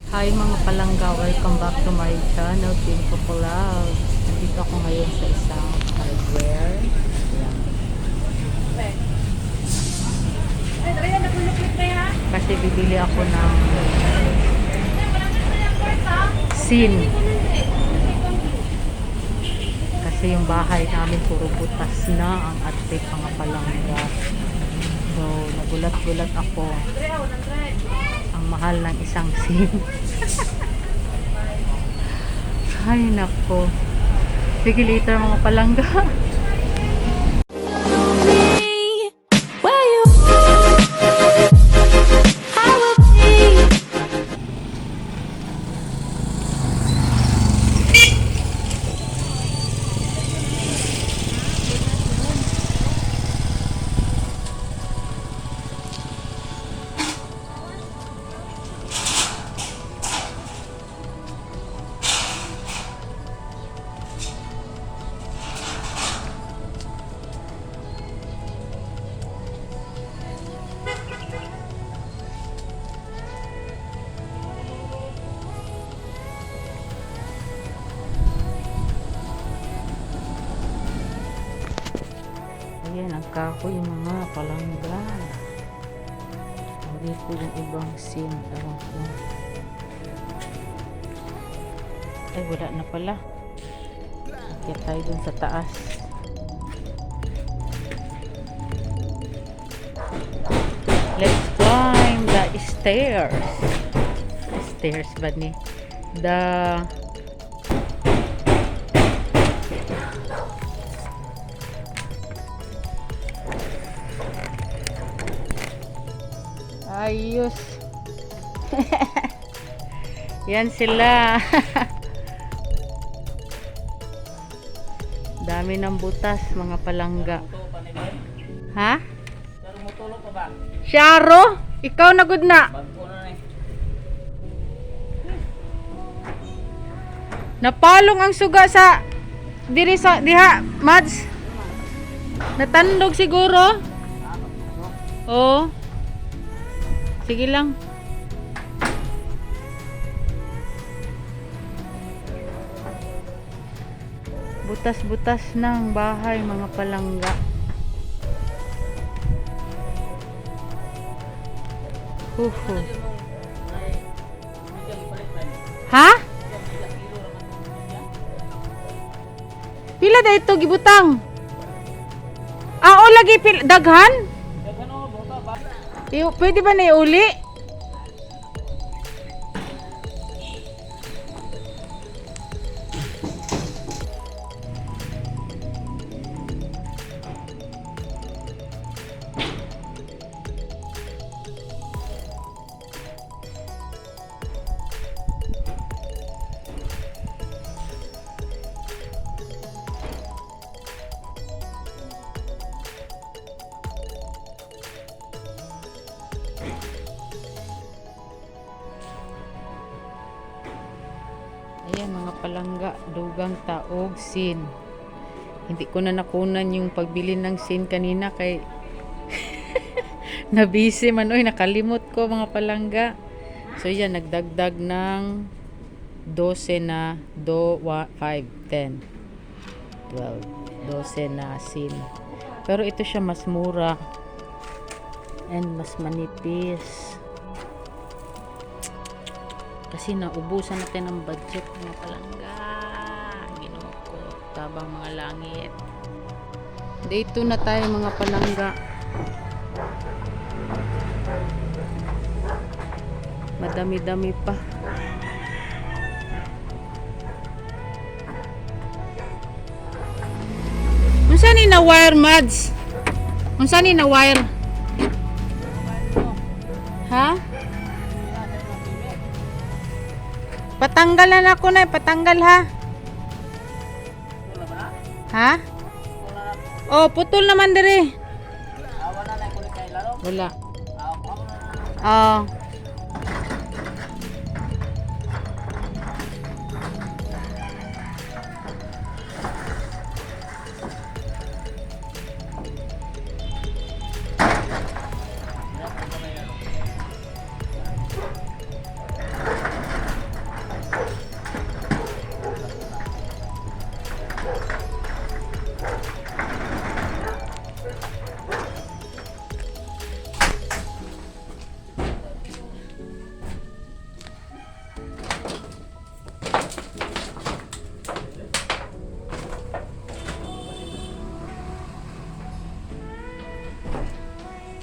Hi mga palangga, welcome back to my channel, Team Vlog. Nandito ako ngayon sa isang hardware. Ayan. Kasi bibili ako ng sin. Kasi yung bahay namin puro butas na ang ating mga palangga. So, nagulat-gulat ako. Ang mahal ng isang sin. Ay, nako. Sige, later mga palangga. Ayan, ang kahoy yung mga palangga. Hindi po yung ibang sin. Ewan ko. Ay, wala na pala. Akyat tayo dun sa taas. Let's climb the stairs. Stairs ba ni? Ayos. Yan sila. Dami ng butas, mga palangga. Ha? Sharo? Ikaw na good na. Napalong ang suga sa diha, Mads. Natandog siguro? Oo. Sige lang. Butas-butas ng bahay, mga palangga. Ha? Pila da ito gibutang? O lagi daghan? Pwede ba na iuli? Ayan mga palangga, dugang taog sin. Hindi ko na nakunan yung pagbili ng sin kanina kay nabisi man, nakalimot ko mga palangga. So yan, nagdagdag ng 12 na 5, 10, 12, 12 na sin. Pero ito siya mas mura and mas manipis. Kasi naubusan natin ng budget mga palangga. Ginoo ko, tabang mga langit. Dito na tayo mga palangga. Madami-dami pa. Unsa ni na wire, Mads? Unsa ni na wire? Ha? Patanggal na ako na, patanggal ha. Ha? Oh, putol naman dire. Wala. Oh.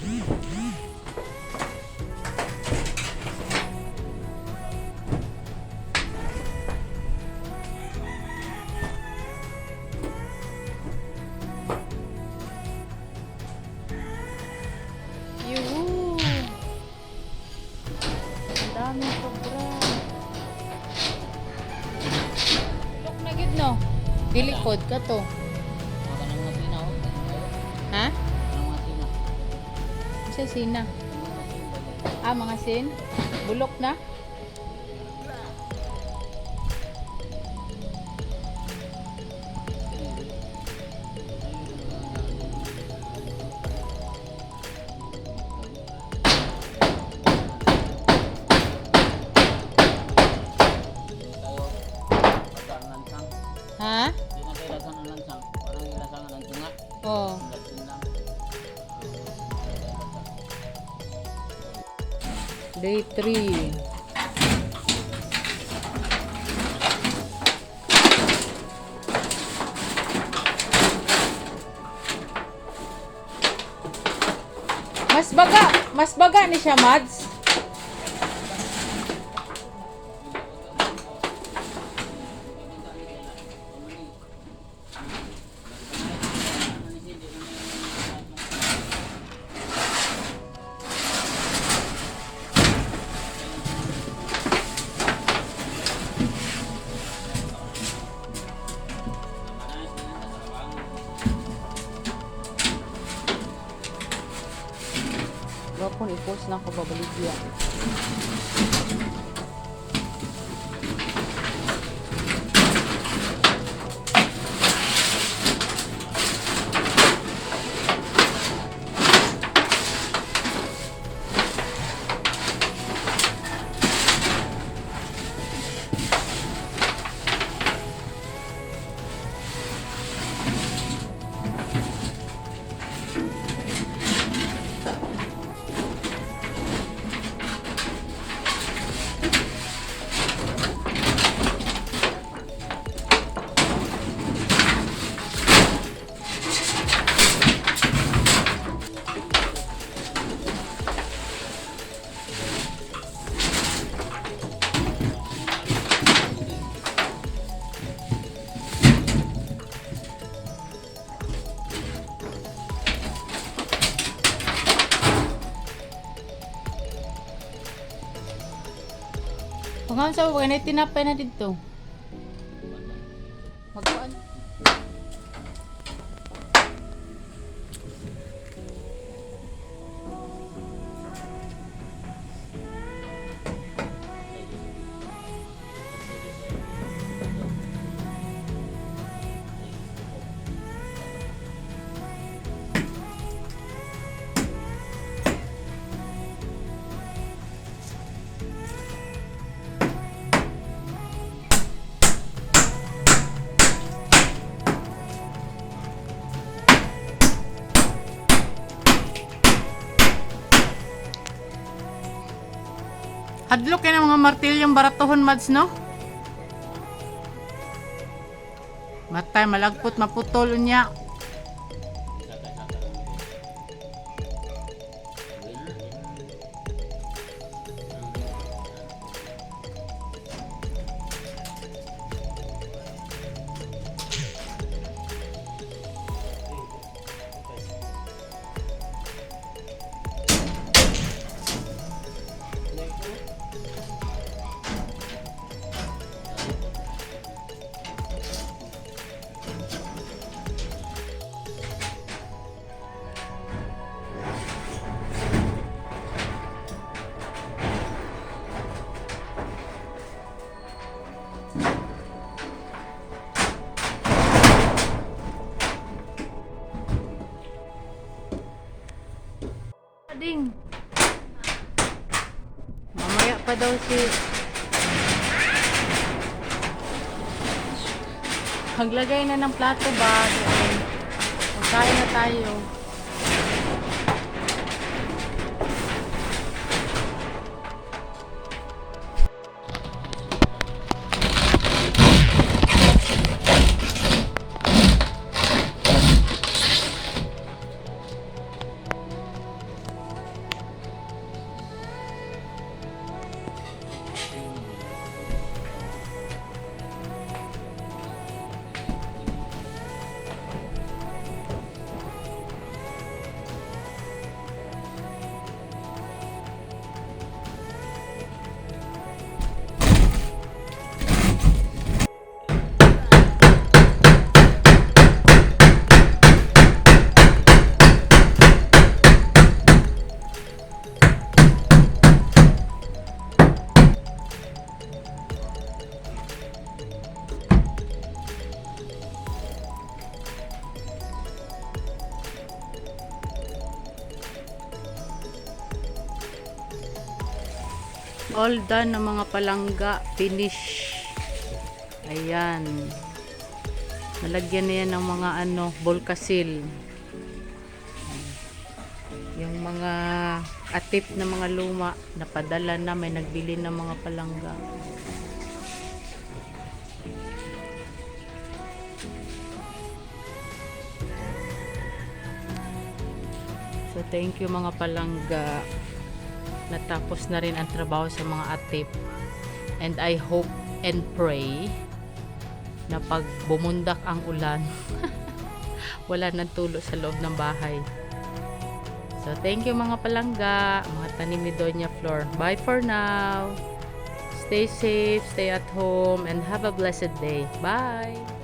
Yuhu! Ang daming sobra. Look na gid no. Dilikod ka to. Ha? Isa sina. Ah, mga sin? Bulok na? Ha? Oh. Day 3. Mas baga ni siya, Mads. Wapon i-post na ako babaligya. Pagkaon sa mga tinapay na dito. Magkuan. Hadlok yan ang mga martilyong baratohon, Mads, no? Matay, malagpot, maputol niya. Ding. Mamaya pa daw si maglagay na ng plato ba? Magkain na tayo. All done ng mga palangga. Finish. Ayan. Nalagyan na yan ng mga volcasil. Yung mga atip na mga luma, napadala na, may nagbili ng mga palangga. So, thank you mga palangga. Natapos na rin ang trabaho sa mga atip. And I hope and pray na pag bumundak ang ulan, wala nang tulo sa loob ng bahay. So, thank you mga palangga, mga tanim ni Doña Flor. Bye for now. Stay safe, stay at home, and have a blessed day. Bye!